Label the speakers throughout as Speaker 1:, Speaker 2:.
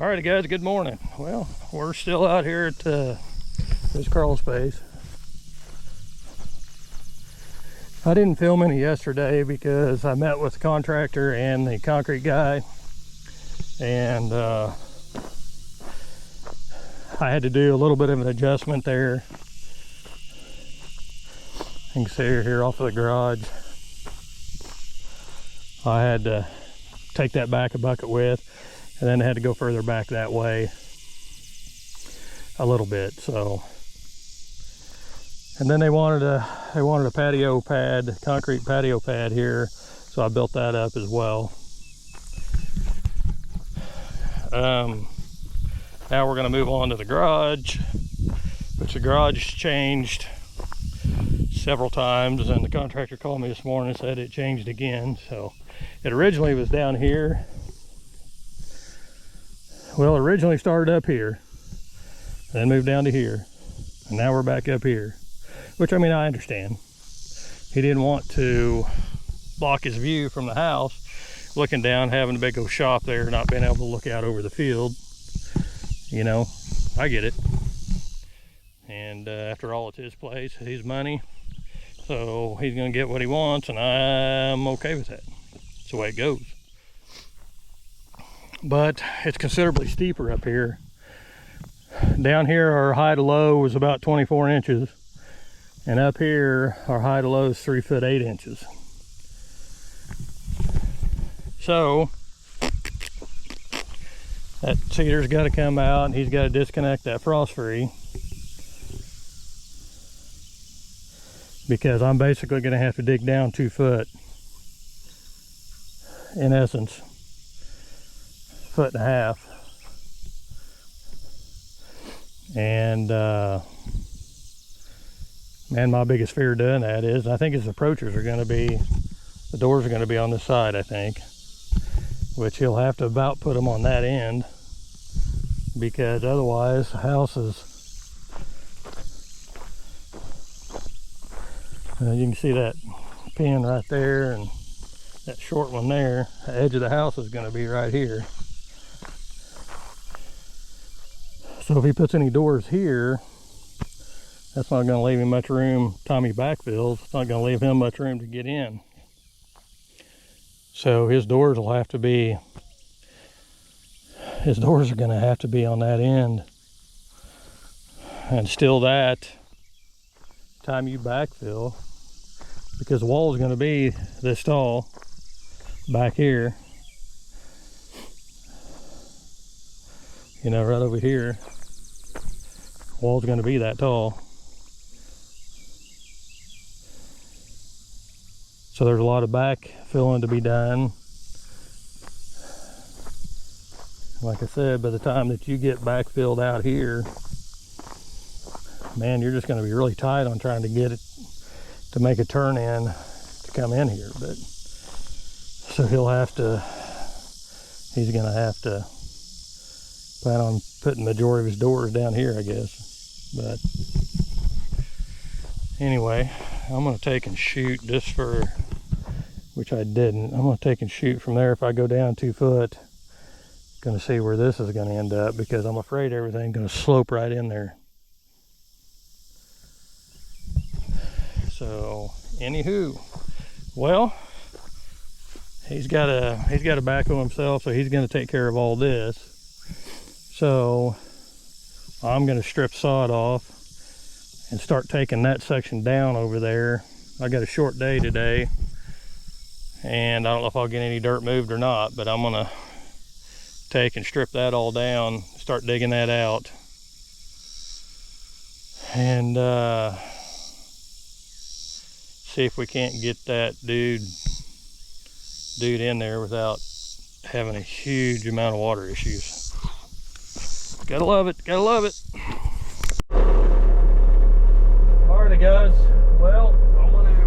Speaker 1: Alrighty guys, good morning. Well, we're still out here at this crawl space. I didn't film any yesterday because I met with the contractor and the concrete guy, and I had to do a little bit of an adjustment there. You can see here off of the garage. I had to take that back a bucket width, and then I had to go further back that way a little bit. So, and then they wanted a patio pad, concrete patio pad here, so I built that up as well. Now we're going to move on to the garage, which the garage changed several times, and the contractor called me this morning and said it changed again. So it originally was down here. Well, it originally started up here, then moved down to here, and now we're back up here, which, I mean, I understand. He didn't want to block his view from the house, looking down, having a big old shop there, not being able to look out over the field. You know, I get it. And after all, it's his place, his money, so he's gonna get what he wants, and I'm okay with that. That's the way it goes. But it's considerably steeper up here. Down here, our high to low was about 24 inches, and up here, our high to low is 3 foot 8 inches. So that cedar's got to come out, and he's got to disconnect that frost free, because I'm basically going to have to dig down 2 foot, in essence, 1.5 foot. And man, my biggest fear doing that is, I think his approaches are going to be, the doors are going to be on this side, I think, which he'll have to about put them on that end, because otherwise the house is, you can see that pin right there, and that short one there. The edge of the house is going to be right here. So if he puts any doors here, that's not going to leave him much room. Tommy backfills, it's not going to leave him much room to get in. So his doors will have to be, his doors are going to have to be on that end. And still that time you backfill, because the wall is going to be this tall back here. You know, right over here. Wall's going to be that tall. So there's a lot of backfilling to be done. Like I said, by the time that you get backfilled out here, man, you're just going to be really tight on trying to get it to make a turn in to come in here. But so he's going to have to plan on putting the majority of his doors down here, I guess. But anyway, I'm going to take and shoot just for, which I didn't, I'm going to take and shoot from there. If I go down 2 foot, going to see where this is going to end up, because I'm afraid everything's going to slope right in there. So anywho, well, he's got a backhoe himself, so he's going to take care of all this. So I'm going to strip sod off and start taking that section down over there. I got a short day today, and I don't know if I'll get any dirt moved or not, but I'm going to take and strip that all down, start digging that out, and see if we can't get that dude in there without having a huge amount of water issues. Gotta love it, gotta love it. Alrighty guys, well, I'm going to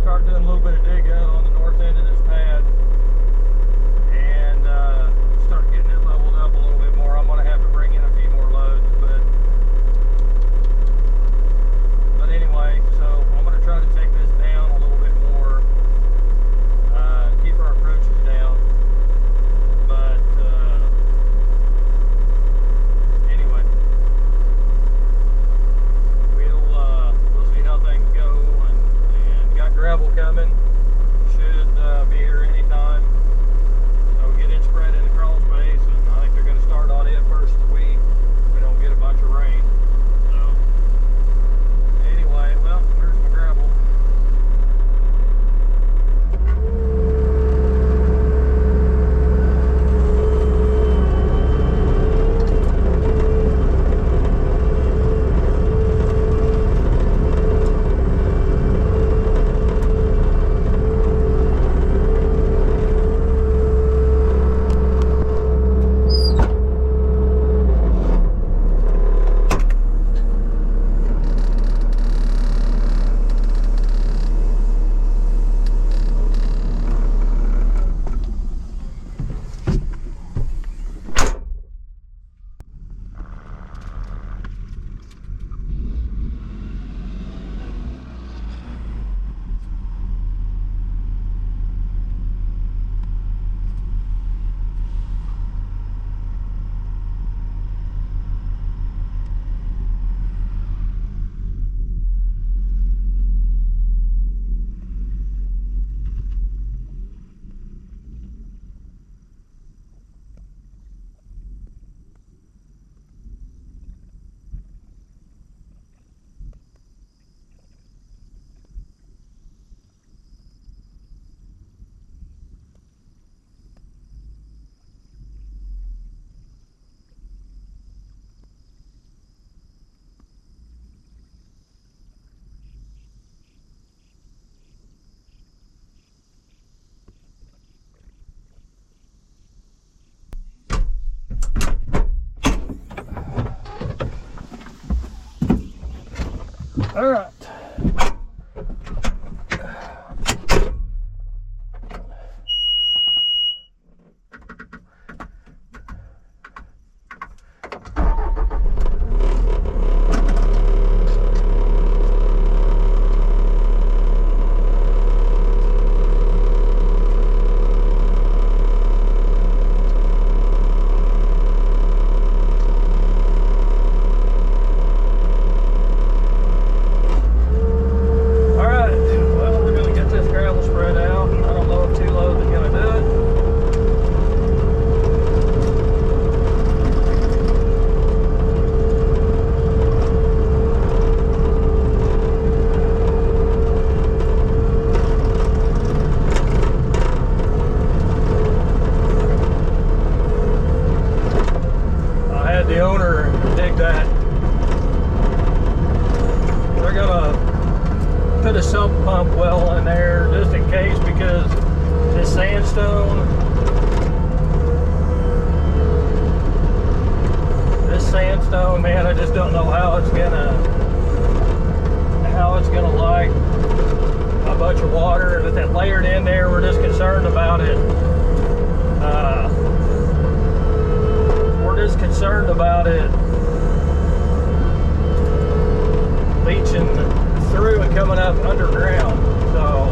Speaker 1: start doing a little bit of dig out on the north end of this pad, and start getting it leveled up a little bit more. I'm going to have to bring in a few more loads, but anyway, so I'm going to try to take this down a little bit more, keep our approaches down, but All right. The owner dig that. They're gonna put a sump pump well in there just in case, because this sandstone man, I just don't know how it's gonna like a bunch of water with it layered in there. We're just concerned about it leaching through and coming up underground. So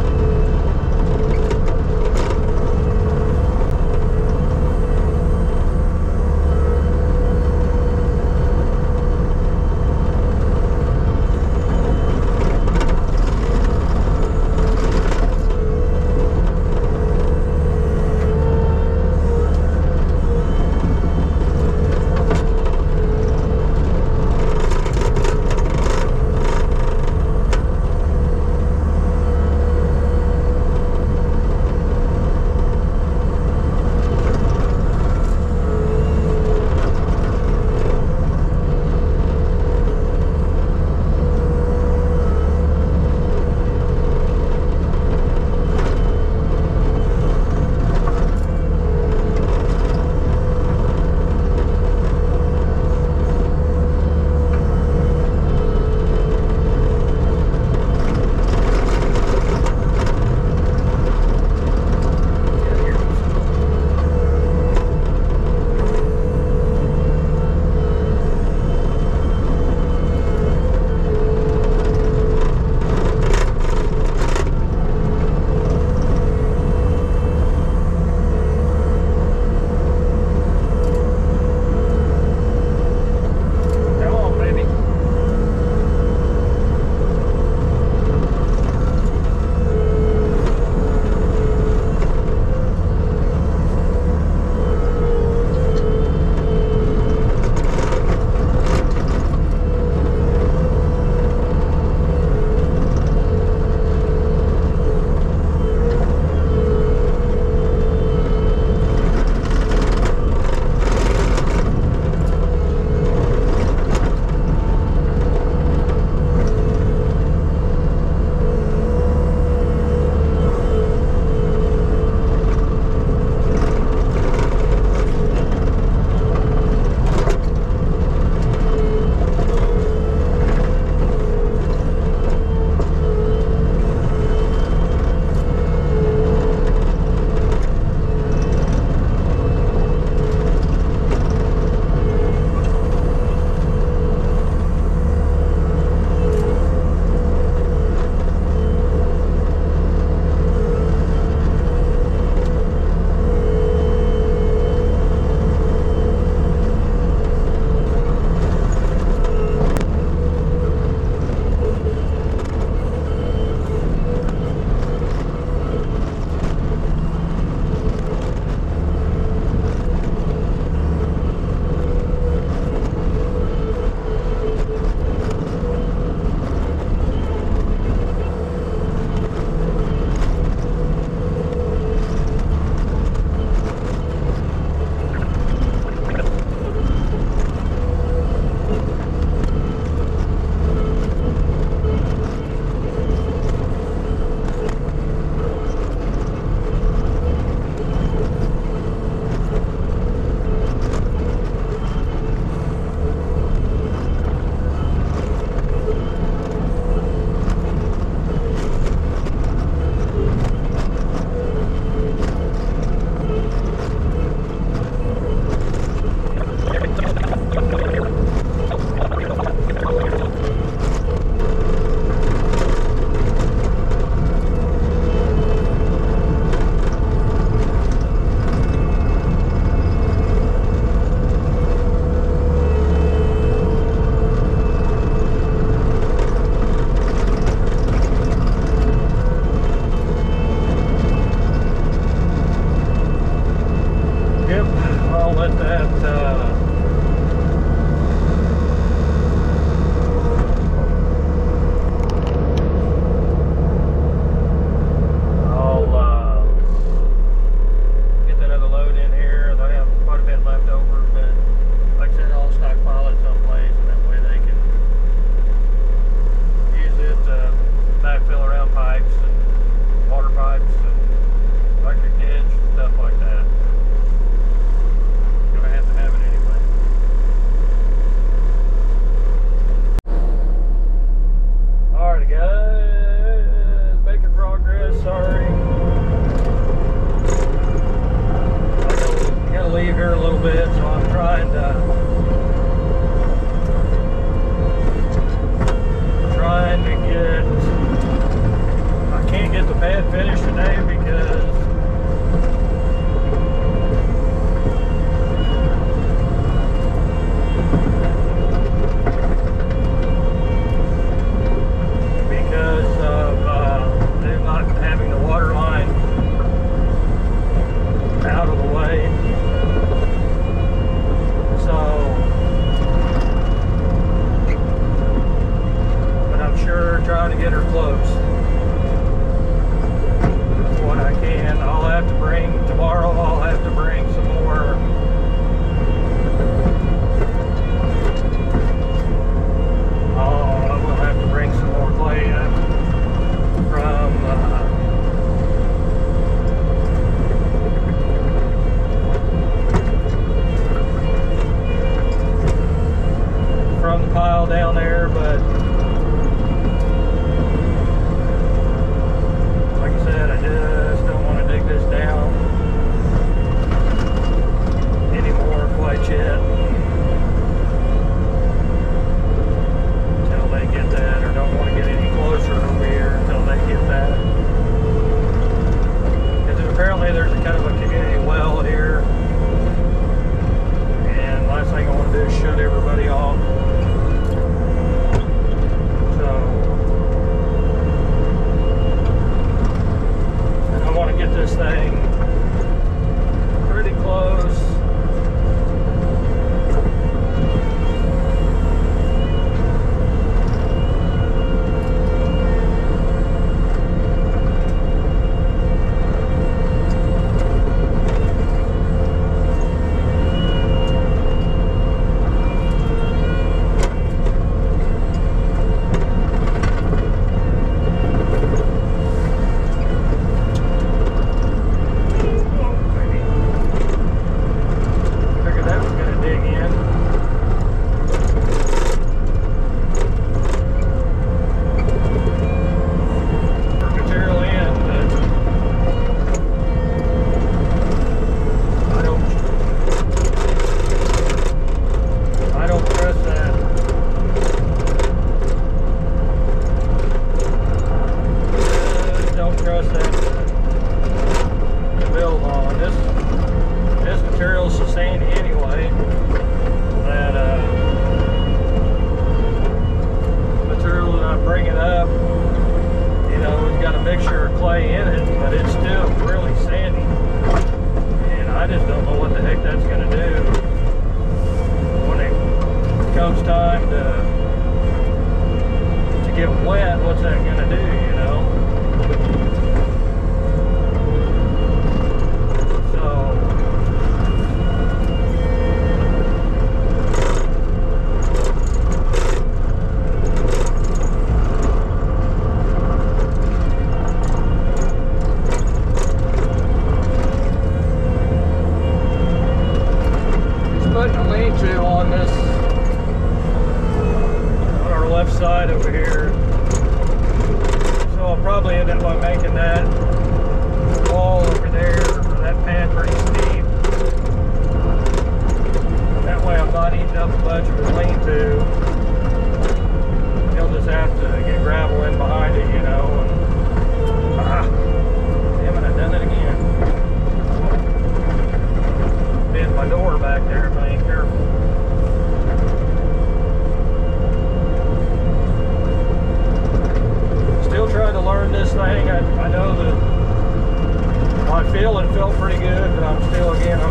Speaker 1: felt pretty good, but I'm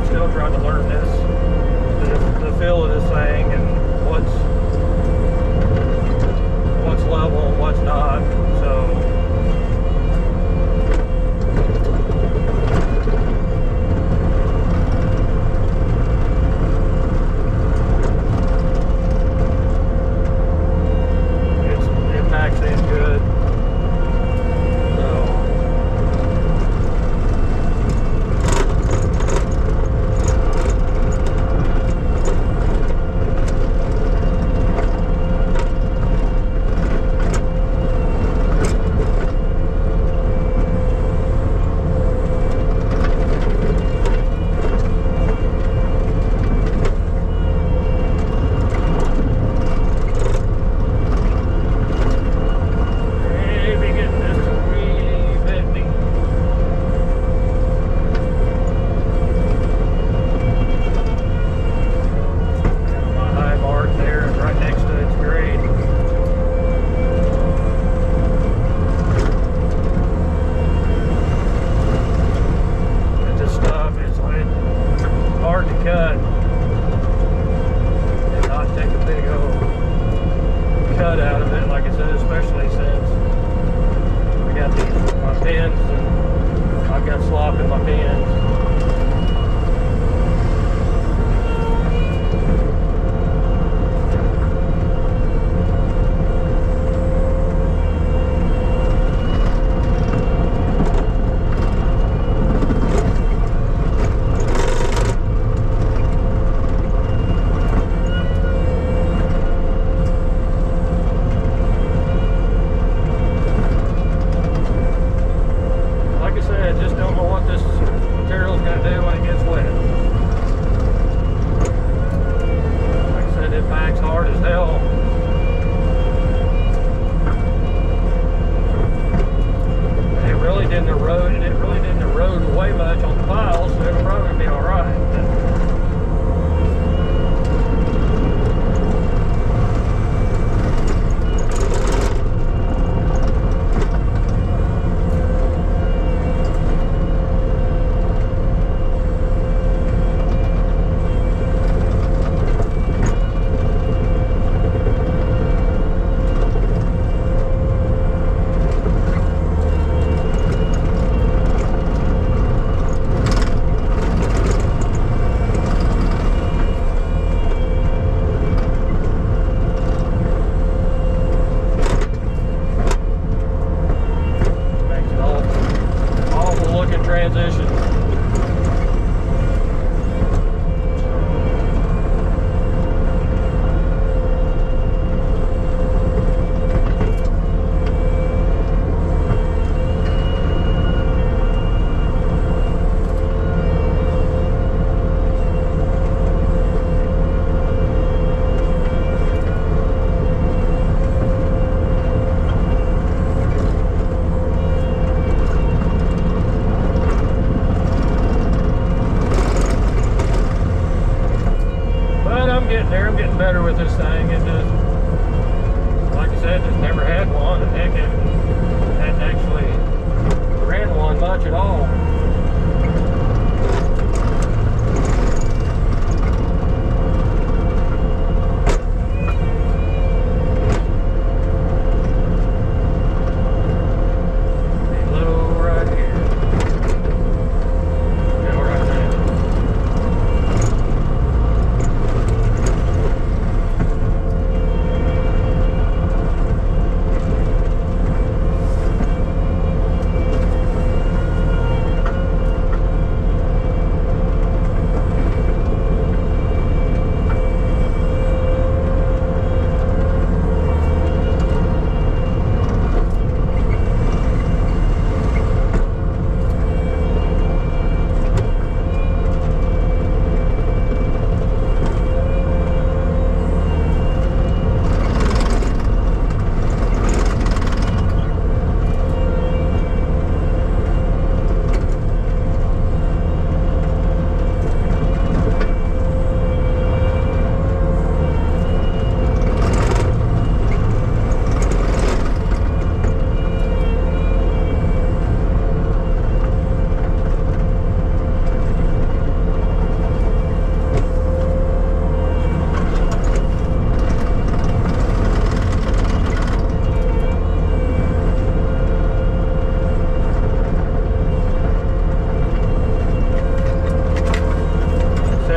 Speaker 1: still trying to learn this. getting there. I'm getting better with this thing. It just, like I said, just never had one. And heck, I hadn't actually ran one much at all.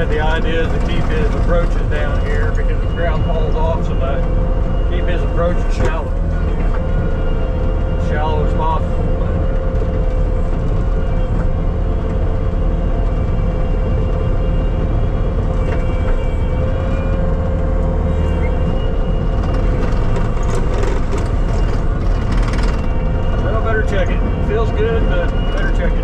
Speaker 1: The idea is to keep his approaches down here because the ground falls off so much. Keep his approaches shallow. As shallow as possible. Well, better check it. Feels good, but better check it.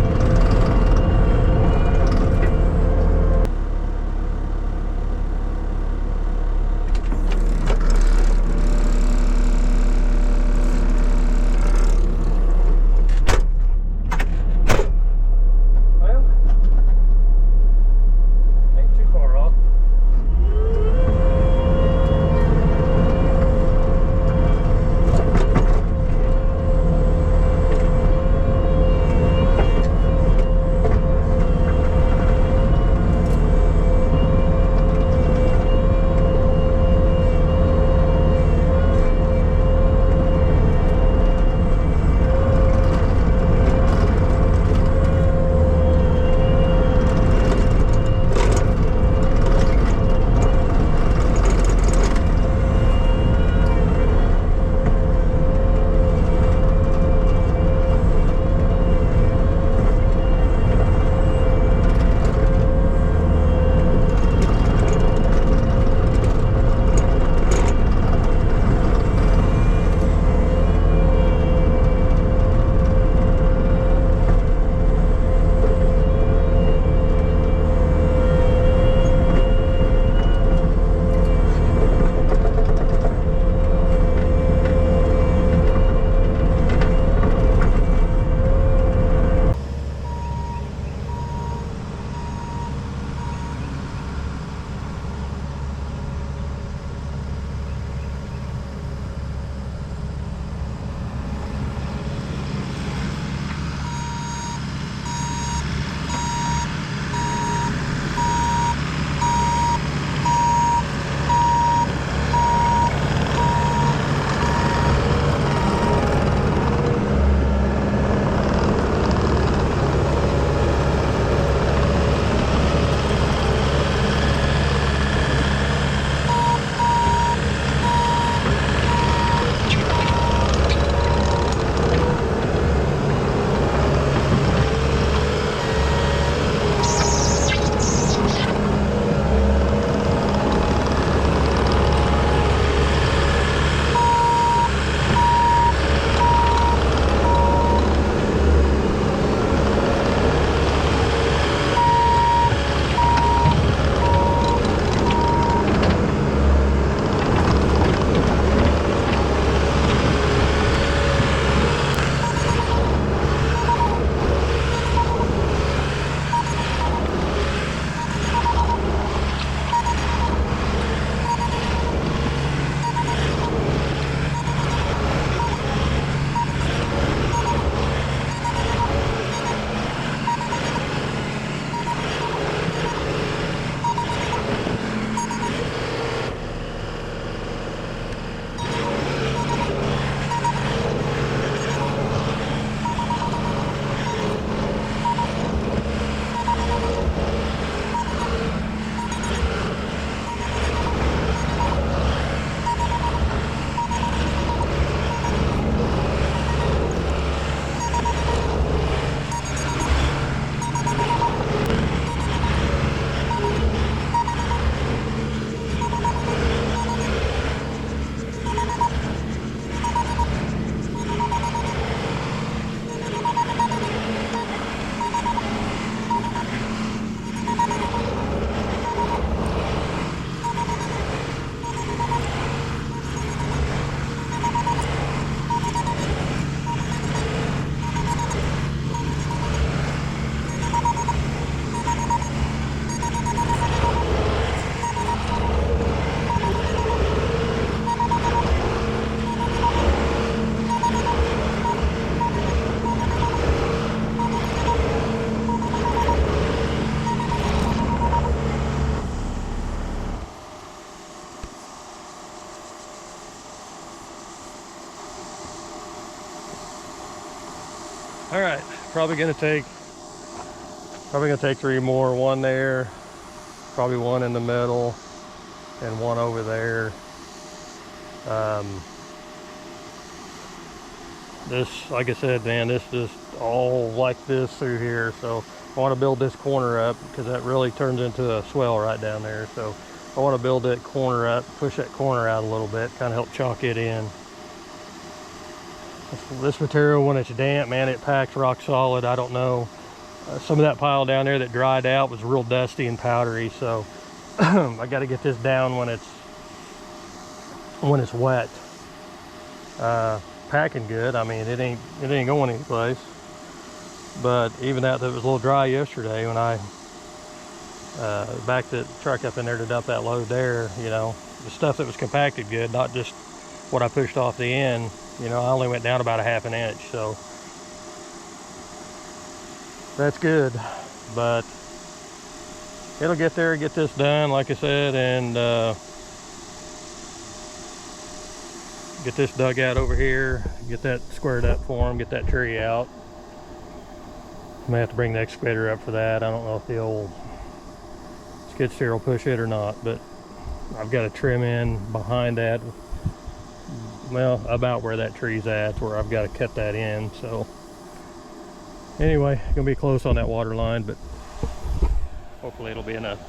Speaker 1: All right, probably gonna take 3 more. One there, probably one in the middle, and one over there. This, like I said, man, this just all like this through here. So I want to build this corner up because that really turns into a swell right down there. So I want to build that corner up, push that corner out a little bit, kind of help chalk it in. This material, when it's damp, man, it packs rock solid. I don't know. Some of that pile down there that dried out was real dusty and powdery. So I got to get this down when it's wet. Packing good. I mean, it ain't going anyplace. But even that was a little dry yesterday when I backed the truck up in there to dump that load there. You know, the stuff that was compacted good, not just what I pushed off the end. You know, I only went down about a ½ inch, so that's good. But it'll get there, get this done, like I said, and get this dug out over here, get that squared up for him, get that tree out. I may have to bring the excavator up for that. I don't know if the old skid steer will push it or not, but I've got to trim in behind that, well, about where that tree's at, where I've got to cut that in. So anyway, gonna be close on that water line, but hopefully it'll be enough.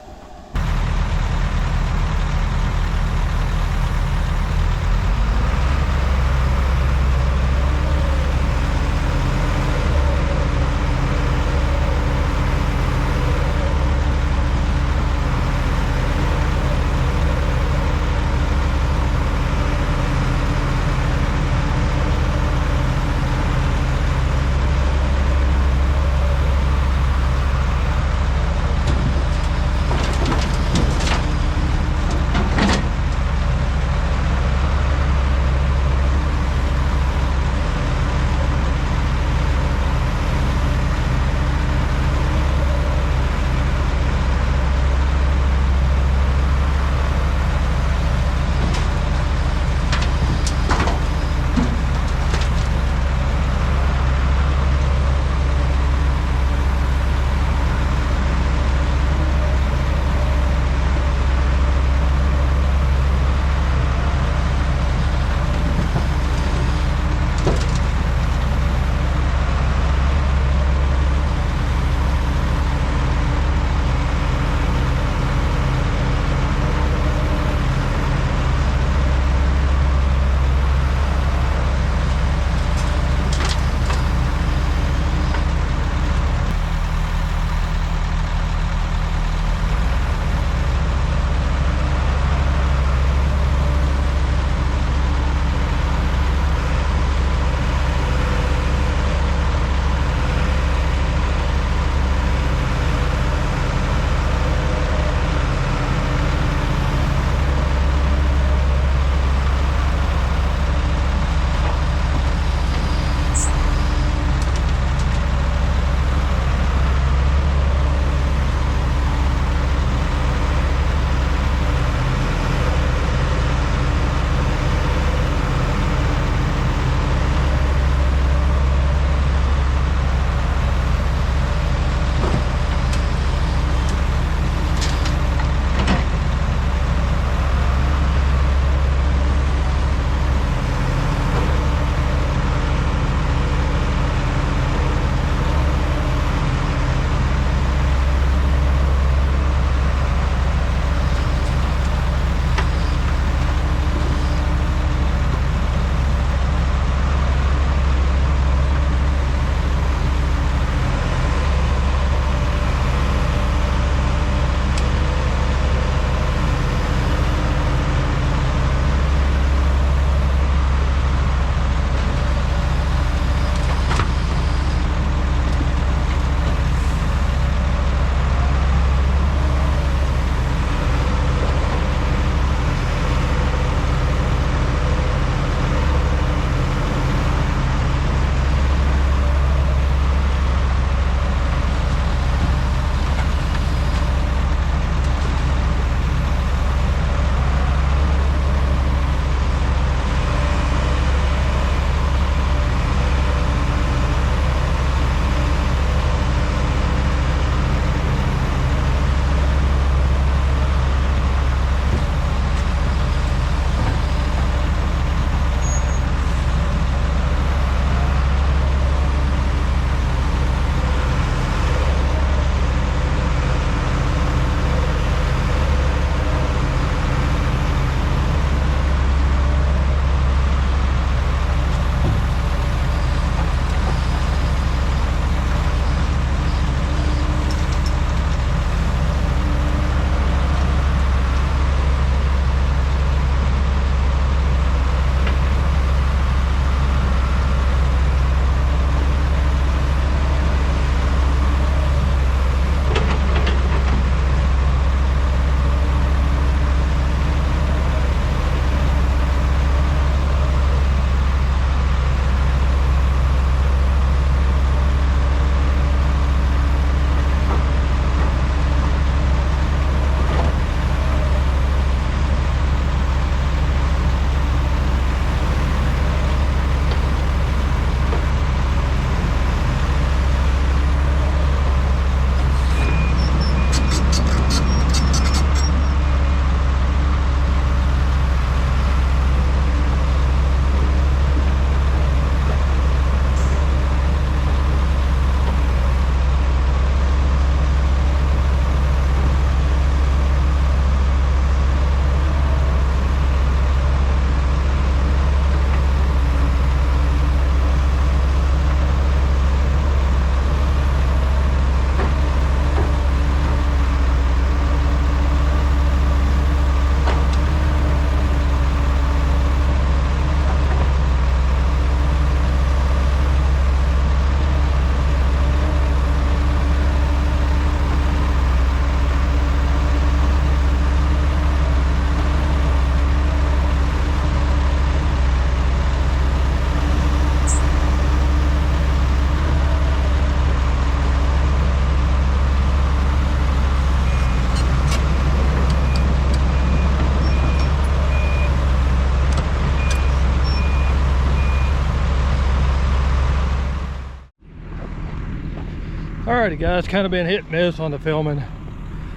Speaker 1: Alrighty guys, kind of been hit and miss on the filming.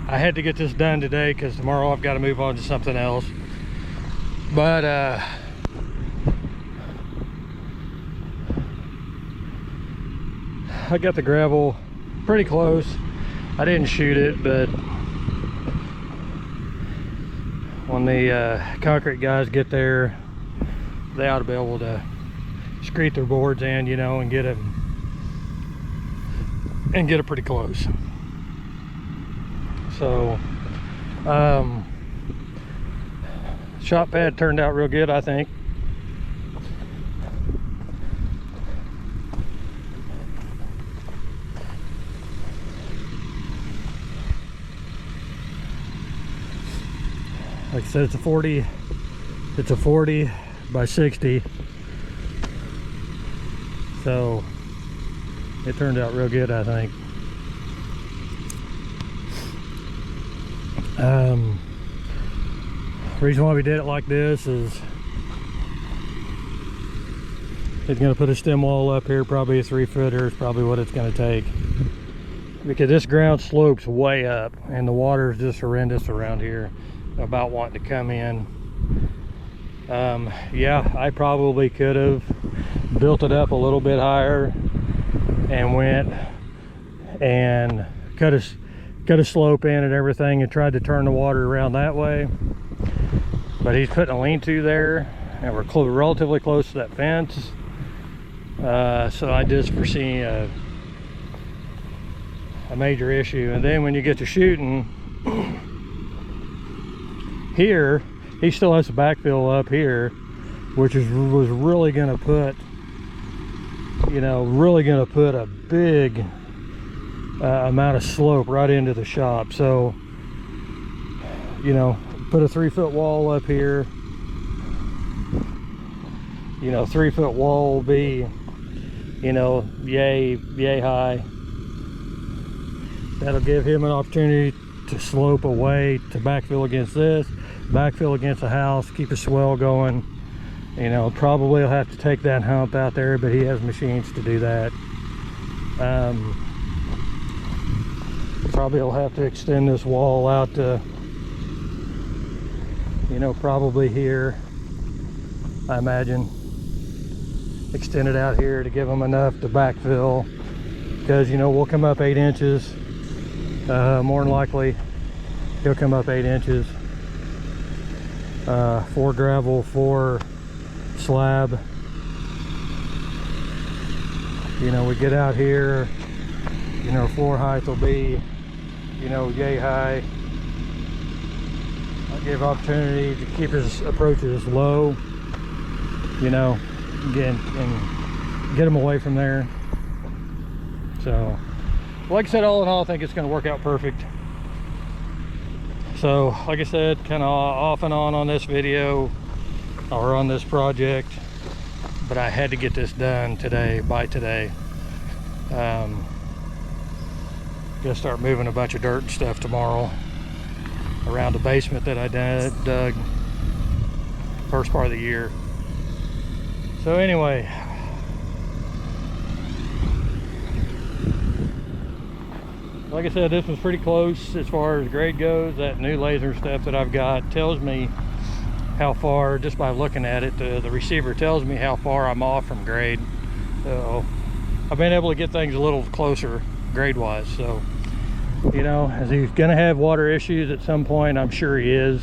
Speaker 1: I had to get this done today because tomorrow I've got to move on to something else. But I got the gravel pretty close. I didn't shoot it, but when the concrete guys get there, they ought to be able to screed their boards in, you know, and get it pretty close. So shot pad turned out real good, I think. Like I said, it's a 40 by 60, so it turned out real good, I think. Reason why we did it like this is it's going to put a stem wall up here, probably a 3-footer is probably what it's going to take, because this ground slopes way up and the water is just horrendous around here about wanting to come in. Yeah, I probably could have built it up a little bit higher and went and cut a slope in and everything and tried to turn the water around that way. But he's putting a lean-to there and we're relatively close to that fence. So I just foresee a major issue. And then when you get to shooting here, he still has to backfill up here, which was really going to put, you know, a big amount of slope right into the shop. So, you know, put a 3-foot wall up here. You know, 3-foot wall will be, you know, yay high. That'll give him an opportunity to slope away, to backfill against this, backfill against the house, keep a swell going. You know, probably he'll have to take that hump out there, but he has machines to do that. Probably he'll have to extend this wall out to, you know, probably here, I imagine. Extend it out here to give him enough to backfill, because, you know, we'll come up 8 inches. More than likely he'll come up 8 inches. 4 gravel, 4 slab. You know, we get out here, you know, floor height will be, you know, yay high. I'll give opportunity to keep his approaches low, you know, and get him away from there. So, like I said, all in all, I think it's going to work out perfect. So, like I said, kind of off and on this video or on this project, but I had to get this done today, by today. Gonna start moving a bunch of dirt and stuff tomorrow around the basement that I dug first part of the year. So anyway, like I said, this was pretty close as far as grade goes. That new laser stuff that I've got tells me how far, just by looking at it, the receiver tells me how far I'm off from grade. So I've been able to get things a little closer grade wise. So, you know, as he's gonna have water issues at some point, I'm sure he is.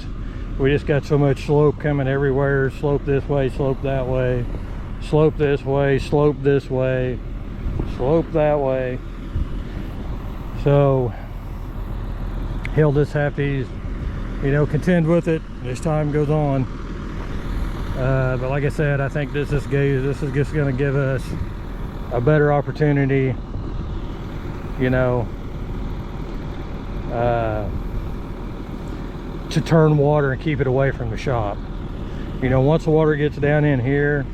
Speaker 1: We just got so much slope coming everywhere. Slope this way, slope that way, slope this way, slope this way, slope that way. So he'll just have to, you know, contend with it as time goes on. But like I said, I think this is just going to give us a better opportunity, you know, to turn water and keep it away from the shop. You know, once the water gets down in here,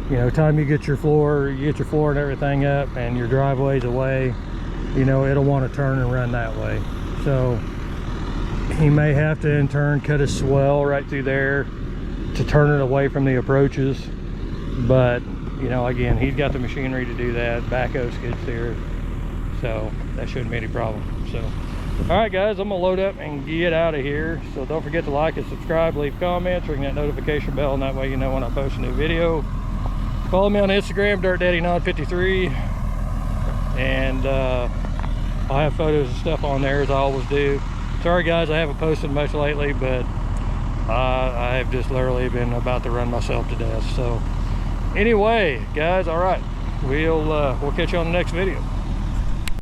Speaker 1: you know, time you get your floor and everything up and your driveway's away, you know, it'll want to turn and run that way. So he may have to in turn cut a swell right through there to turn it away from the approaches. But, you know, again, he's got the machinery to do that. Backhoe skid steer. so that shouldn't be any problem. So all right guys, I'm gonna load up and get out of here. So don't forget to like and subscribe, leave comments, ring that notification bell, and that way you know when I post a new video. Follow me on Instagram, DirtDaddy953, and I'll have photos and stuff on there as I always do. Sorry guys, I haven't posted much lately, but I have just literally been about to run myself to death. So anyway guys, all right, we'll catch you on the next video.